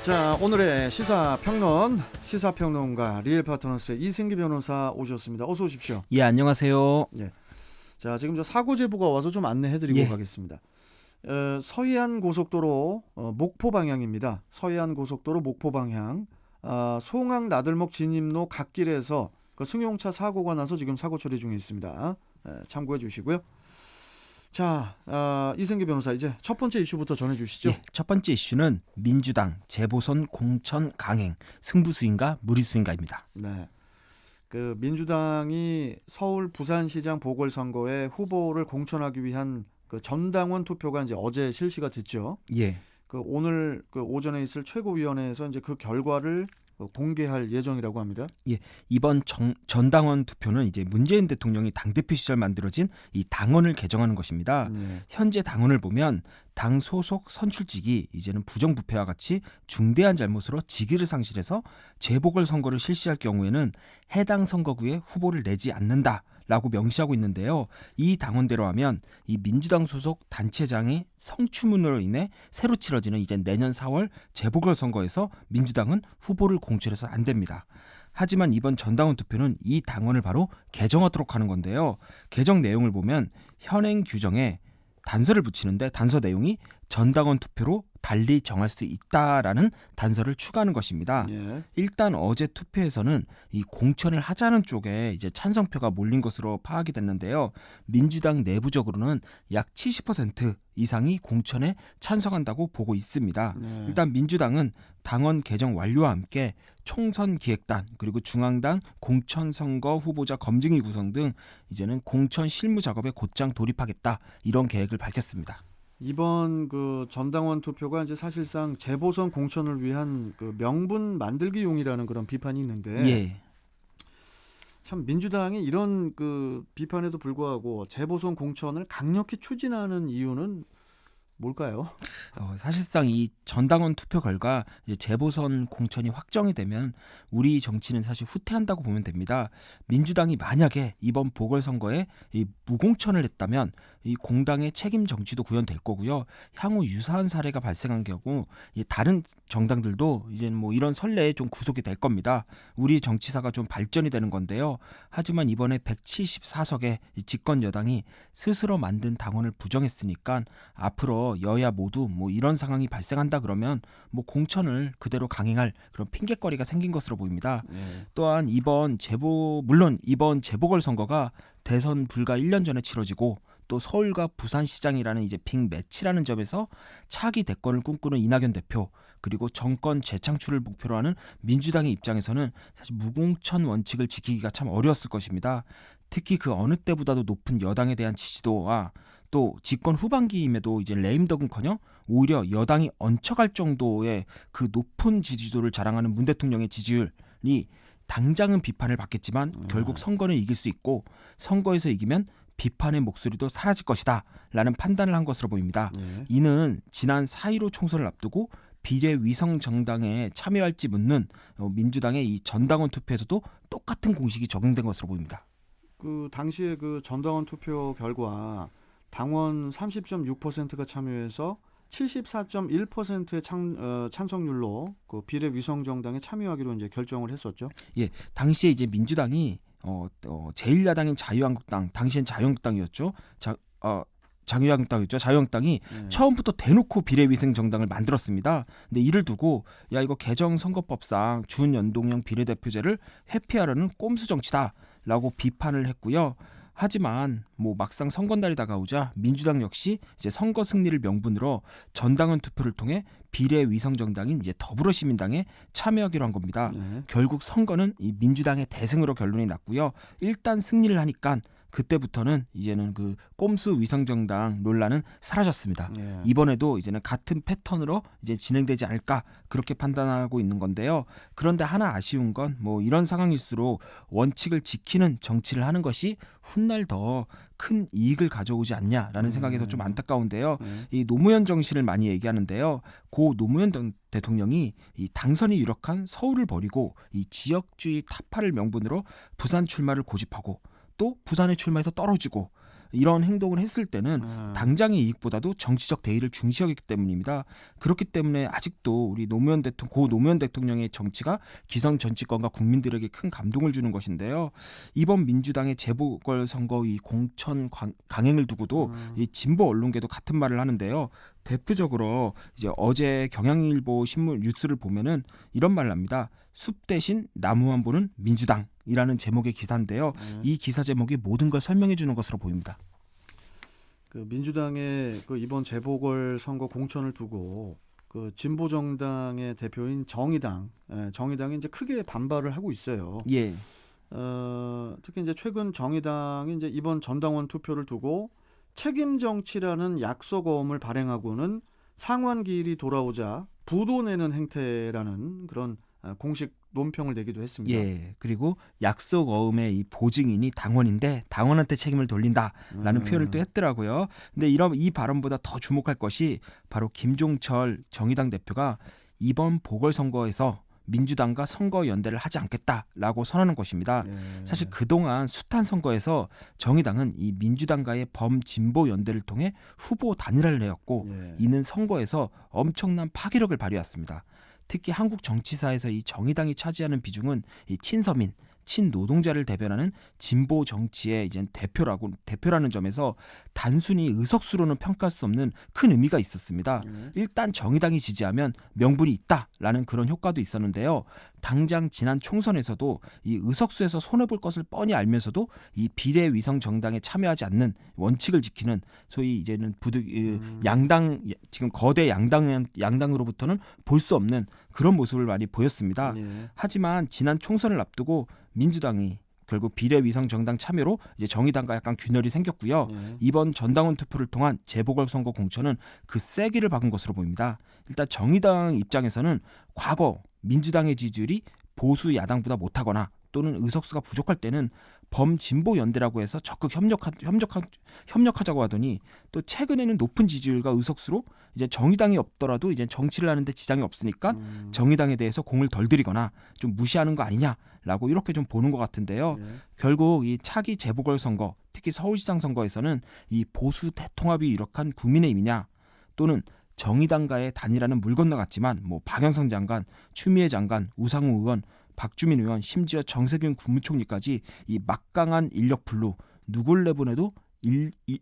자, 오늘의 시사평론가 리얼파트너스의 이승기 변호사 오셨습니다. 어서 오십시오. 예, 안녕하세요. 예. 자, 지금 저 사고 제보가 와서 좀 안내해드리고 예. 가겠습니다. 서해안 고속도로 목포 방향입니다. 서해안 고속도로 목포 방향 송악 나들목 진입로 갓길에서 그 승용차 사고가 나서 지금 사고 처리 중에 있습니다. 참고해 주시고요. 자, 이승기 변호사 이제 첫 번째 이슈부터 전해주시죠. 예, 첫 번째 이슈는 민주당 재보선 공천 강행 승부수인가 무리수인가입니다. 네. 그 민주당이 서울 부산시장 보궐선거에 후보를 공천하기 위한 그 전당원 투표가 이제 어제 실시가 됐죠. 예, 그 오늘 그 오전에 있을 최고위원회에서 이제 그 결과를 공개할 예정이라고 합니다. 이번 전당원 투표는 이제 문재인 대통령이 당대표 시절 만들어진 이 당원을 개정하는 것입니다. 네. 현재 당원을 보면 당 소속 선출직이 이제는 부정부패와 같이 중대한 잘못으로 직위를 상실해서 재보궐선거를 실시할 경우에는 해당 선거구에 후보를 내지 않는다라고 명시하고 있는데요. 이 당원대로 하면 이 민주당 소속 단체장의 성추문으로 인해 새로 치러지는 이제 내년 4월 재보궐선거에서 민주당은 후보를 공천해서 안 됩니다. 하지만 이번 전당원 투표는 이 당원을 바로 개정하도록 하는 건데요. 개정 내용을 보면 현행 규정에 단서를 붙이는데 단서 내용이 전당원 투표로 달리 정할 수 있다라는 단서를 추가하는 것입니다. 예. 일단 어제 투표에서는 이 공천을 하자는 쪽에 이제 찬성표가 몰린 것으로 파악이 됐는데요. 민주당 내부적으로는 약 70% 이상이 공천에 찬성한다고 보고 있습니다. 네. 일단 민주당은 당원 개정 완료와 함께 총선 기획단 그리고 중앙당 공천선거 후보자 검증위 구성 등 이제는 공천 실무 작업에 곧장 돌입하겠다 이런 계획을 밝혔습니다. 이번 그 전당원 투표가 이제 사실상 재보선 공천을 위한 그 명분 만들기용이라는 그런 비판이 있는데 예. 참 민주당이 이런 그 비판에도 불구하고 재보선 공천을 강력히 추진하는 이유는 뭘까요? 사실상 이 전당원 투표 결과 이제 재보선 공천이 확정이 되면 우리 정치는 사실 후퇴한다고 보면 됩니다. 민주당이 만약에 이번 보궐선거에 이 무공천을 했다면 이 공당의 책임 정치도 구현될 거고요. 향후 유사한 사례가 발생한 경우 이 다른 정당들도 이제 뭐 이런 선례에 좀 구속이 될 겁니다. 우리 정치사가 좀 발전이 되는 건데요. 하지만 이번에 174석의 집권 여당이 스스로 만든 당원을 부정했으니까 앞으로 여야 모두 뭐 이런 상황이 발생한다 그러면 뭐 공천을 그대로 강행할 그런 핑계거리가 생긴 것으로 보입니다. 네. 또한 물론 이번 재보궐선거가 대선 불과 1년 전에 치러지고 또 서울과 부산시장이라는 이제 빅매치라는 점에서 차기 대권을 꿈꾸는 이낙연 대표 그리고 정권 재창출을 목표로 하는 민주당의 입장에서는 사실 무공천 원칙을 지키기가 참 어려웠을 것입니다. 특히 그 어느 때보다도 높은 여당에 대한 지지도와 또 집권 후반기임에도 이제 레임덕은커녕 오히려 여당이 얹혀갈 정도의 그 높은 지지도를 자랑하는 문 대통령의 지지율이 당장은 비판을 받겠지만 결국 선거는 이길 수 있고 선거에서 이기면 비판의 목소리도 사라질 것이다 라는 판단을 한 것으로 보입니다. 네. 이는 지난 4.15 총선을 앞두고 비례위성정당에 참여할지 묻는 민주당의 이 전당원 투표에서도 똑같은 공식이 적용된 것으로 보입니다. 그 당시에 그 전당원 투표 결과 당원 30.6%가 참여해서 74.1%의 찬성률로 그 비례위성정당에 참여하기로 이제 결정을 했었죠. 예, 당시에 이제 민주당이 제1야당인 자유한국당, 당시엔 자유한국당이었죠. 자유한국당이 네. 처음부터 대놓고 비례위생 정당을 만들었습니다. 근데 이를 두고 야 이거 개정선거법상 준연동형 비례대표제를 회피하려는 꼼수 정치다라고 비판을 했고요. 하지만 뭐 막상 선거날이 다가오자 민주당 역시 이제 선거 승리를 명분으로 전당원 투표를 통해 비례위성정당인 이제 더불어시민당에 참여하기로 한 겁니다. 네. 결국 선거는 이 민주당의 대승으로 결론이 났고요. 일단 승리를 하니까 그때부터는 이제는 그 꼼수 위성정당 논란은 사라졌습니다. 네. 이번에도 이제는 같은 패턴으로 이제 진행되지 않을까 그렇게 판단하고 있는 건데요. 그런데 하나 아쉬운 건 뭐 이런 상황일수록 원칙을 지키는 정치를 하는 것이 훗날 더 큰 이익을 가져오지 않냐라는 생각에서 좀 안타까운데요. 네. 이 노무현 정신을 많이 얘기하는데요. 고 노무현 대통령이 이 당선이 유력한 서울을 버리고 이 지역주의 타파를 명분으로 부산 출마를 고집하고 또 부산에 출마해서 떨어지고 이런 행동을 했을 때는 아, 당장의 이익보다도 정치적 대의를 중시하기 때문입니다. 그렇기 때문에 아직도 우리 고 노무현 대통령의 정치가 기성 정치권과 국민들에게 큰 감동을 주는 것인데요. 이번 민주당의 재보궐선거 이 공천 강행을 두고도 이 진보 언론계도 같은 말을 하는데요. 대표적으로 이제 어제 경향일보 신문 뉴스를 보면은 이런 말을 합니다. 숲 대신 나무만 보는 민주당이라는 제목의 기사인데요. 이 기사 제목이 모든 걸 설명해 주는 것으로 보입니다. 그 민주당의 그 이번 재보궐 선거 공천을 두고 그 진보 정당의 대표인 정의당이 이제 크게 반발을 하고 있어요. 예. 특히 이제 최근 정의당이 이제 이번 전당원 투표를 두고 책임 정치라는 약속어음을 발행하고는 상환기일이 돌아오자 부도 내는 행태라는 그런 공식 논평을 내기도 했습니다. 예. 그리고 약속 어음의 이 보증인이 당원인데 당원한테 책임을 돌린다라는 표현을 또 했더라고요. 근데 이 발언보다 더 주목할 것이 바로 김종철 정의당 대표가 이번 보궐선거에서 민주당과 선거 연대를 하지 않겠다라고 선언한 것입니다. 사실 그동안 숱한 선거에서 정의당은 이 민주당과의 범진보 연대를 통해 후보 단일화를 해왔고 이는 선거에서 엄청난 파괴력을 발휘했습니다. 특히 한국 정치사에서 이 정의당이 차지하는 비중은 이 친서민, 친노동자를 대변하는 진보 정치의 이제 대표라는 점에서 단순히 의석수로는 평가할 수 없는 큰 의미가 있었습니다. 일단 정의당이 지지하면 명분이 있다라는 그런 효과도 있었는데요. 당장 지난 총선에서도 이 의석수에서 손해 볼 것을 뻔히 알면서도 이 비례위성 정당에 참여하지 않는 원칙을 지키는 소위 이제는 양당 지금 거대 양당으로부터는 볼 수 없는 그런 모습을 많이 보였습니다. 하지만 지난 총선을 앞두고 민주당이 결국 비례위성 정당 참여로 이제 정의당과 약간 균열이 생겼고요. 이번 전당원 투표를 통한 재보궐선거 공천은 그 세기를 박은 것으로 보입니다. 일단 정의당 입장에서는 과거 민주당의 지지율이 보수 야당보다 못하거나 또는 의석수가 부족할 때는 범진보 연대라고 해서 적극 협력하자고 하더니 또 최근에는 높은 지지율과 의석수로 이제 정의당이 없더라도 이제 정치를 하는데 지장이 없으니까 정의당에 대해서 공을 덜 들이거나 좀 무시하는 거 아니냐라고 이렇게 좀 보는 것 같은데요. 결국 이 차기 재보궐선거, 특히 서울시장 선거에서는 이 보수 대통합이 유력한 국민의힘이냐 또는 정의당과의 단일화는 물 건너갔지만 뭐 박영선 장관, 추미애 장관, 우상호 의원, 박주민 의원, 심지어 정세균 국무총리까지 이 막강한 인력 풀로 누굴 내보내도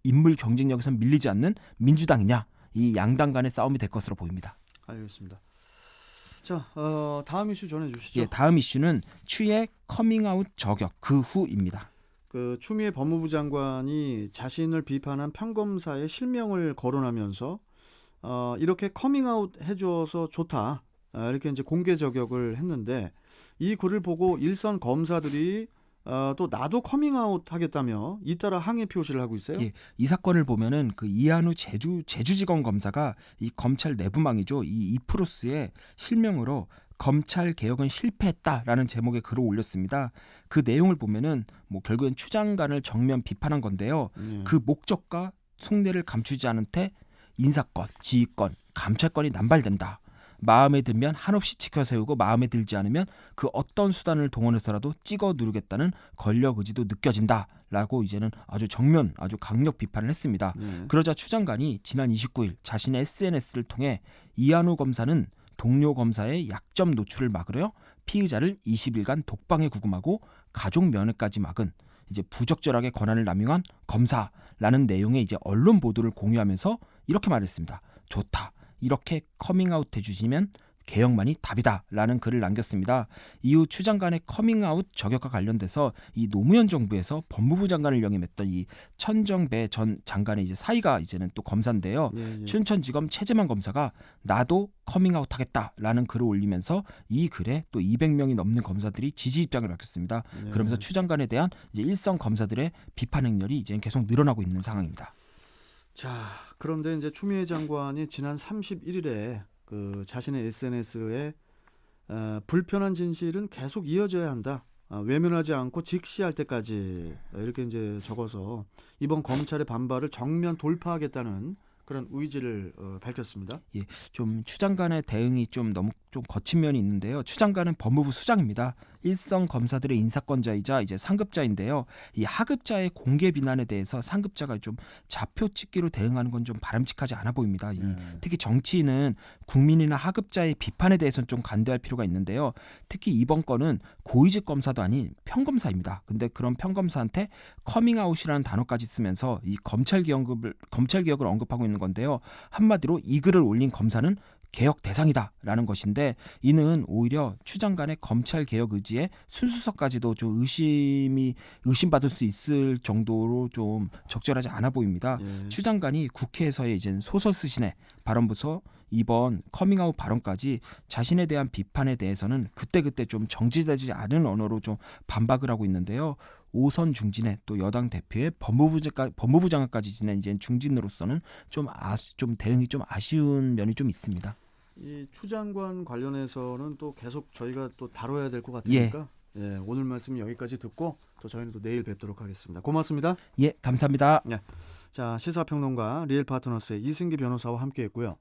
인물 경쟁력에서 밀리지 않는 민주당이냐, 이 양당 간의 싸움이 될 것으로 보입니다. 알겠습니다. 자, 다음 이슈 전해주시죠. 예, 다음 이슈는 추의 커밍아웃 저격 그 후입니다. 그 추미애 법무부 장관이 자신을 비판한 평검사의 실명을 거론하면서 이렇게 커밍아웃 해줘서 좋다, 이렇게 이제 공개 저격을 했는데 이 글을 보고 일선 검사들이 또 나도 커밍아웃 하겠다며 잇따라 항의 표시를 하고 있어요. 예, 이 사건을 보면은 그 이한우 제주지검 검사가 이 검찰 내부망이죠. 이 이프로스의 실명으로 검찰 개혁은 실패했다라는 제목의 글을 올렸습니다. 그 내용을 보면은 뭐 결국엔 추 장관을 정면 비판한 건데요. 그 목적과 속내를 감추지 않은 채 인사권, 지휘권, 감찰권이 남발된다. 마음에 들면 한없이 지켜세우고 마음에 들지 않으면 그 어떤 수단을 동원해서라도 찍어 누르겠다는 권력 의지도 느껴진다라고 이제는 아주 강력 비판을 했습니다. 그러자 추 장관이 지난 29일 자신의 SNS를 통해 이한우 검사는 동료 검사의 약점 노출을 막으려 피의자를 20일간 독방에 구금하고 가족 면회까지 막은 이제 부적절하게 권한을 남용한 검사라는 내용의 이제 언론 보도를 공유하면서 이렇게 말했습니다. 좋다. 이렇게 커밍아웃 해주시면 개혁만이 답이다라는 글을 남겼습니다. 이후 추 장관의 커밍아웃 저격과 관련돼서 이 노무현 정부에서 법무부 장관을 역임했던 이 천정배 전 장관의 이제 사이가 이제는 또 검사인데요. 춘천지검 최재만 검사가 나도 커밍아웃 하겠다라는 글을 올리면서 이 글에 또 200명이 넘는 검사들이 지지 입장을 밝혔습니다. 그러면서 추 장관에 대한 이제 일선 검사들의 비판 행렬이 이제 계속 늘어나고 있는 상황입니다. 자, 그런데 이제 추미애 장관이 지난 31일에 그 자신의 SNS에 불편한 진실은 계속 이어져야 한다. 외면하지 않고 직시할 때까지 이렇게 이제 적어서 이번 검찰의 반발을 정면 돌파하겠다는 그런 의지를 밝혔습니다. 예, 좀 추 장관의 대응이 좀 너무 좀 거친 면이 있는데요. 추 장관은 법무부 수장입니다. 일선 검사들의 인사권자이자 이제 상급자인데요. 이 하급자의 공개 비난에 대해서 상급자가 좀 좌표 찍기로 대응하는 건 좀 바람직하지 않아 보입니다. 특히 정치인은 국민이나 하급자의 비판에 대해서는 좀 간대할 필요가 있는데요. 특히 이번 건은 고위직 검사도 아닌 평검사입니다. 근데 그런 평검사한테 커밍아웃이라는 단어까지 쓰면서 이 검찰 개혁을 언급하고 있는 건데요. 한마디로 이 글을 올린 검사는 개혁 대상이다라는 것인데, 이는 오히려 추 장관의 검찰 개혁 의지에 순수성까지도 좀 의심받을 수 있을 정도로 좀 적절하지 않아 보입니다. 예. 추 장관이 국회에서의 이제 소설 쓰신의 발언부터 이번 커밍아웃 발언까지 자신에 대한 비판에 대해서는 그때그때 좀 정지되지 않은 언어로 좀 반박을 하고 있는데요. 오선 중진의 또 여당 대표의 법무부 장관까지 지낸 이제 중진으로서는 좀 대응이 좀 아쉬운 면이 좀 있습니다. 이 추 장관 관련해서는 또 계속 저희가 또 다뤄야 될 것 같으니까 예, 오늘 말씀 여기까지 듣고 또 저희는 또 내일 뵙도록 하겠습니다. 고맙습니다. 예, 감사합니다. 자, 시사평론가 리얼파트너스의 이승기 변호사와 함께했고요.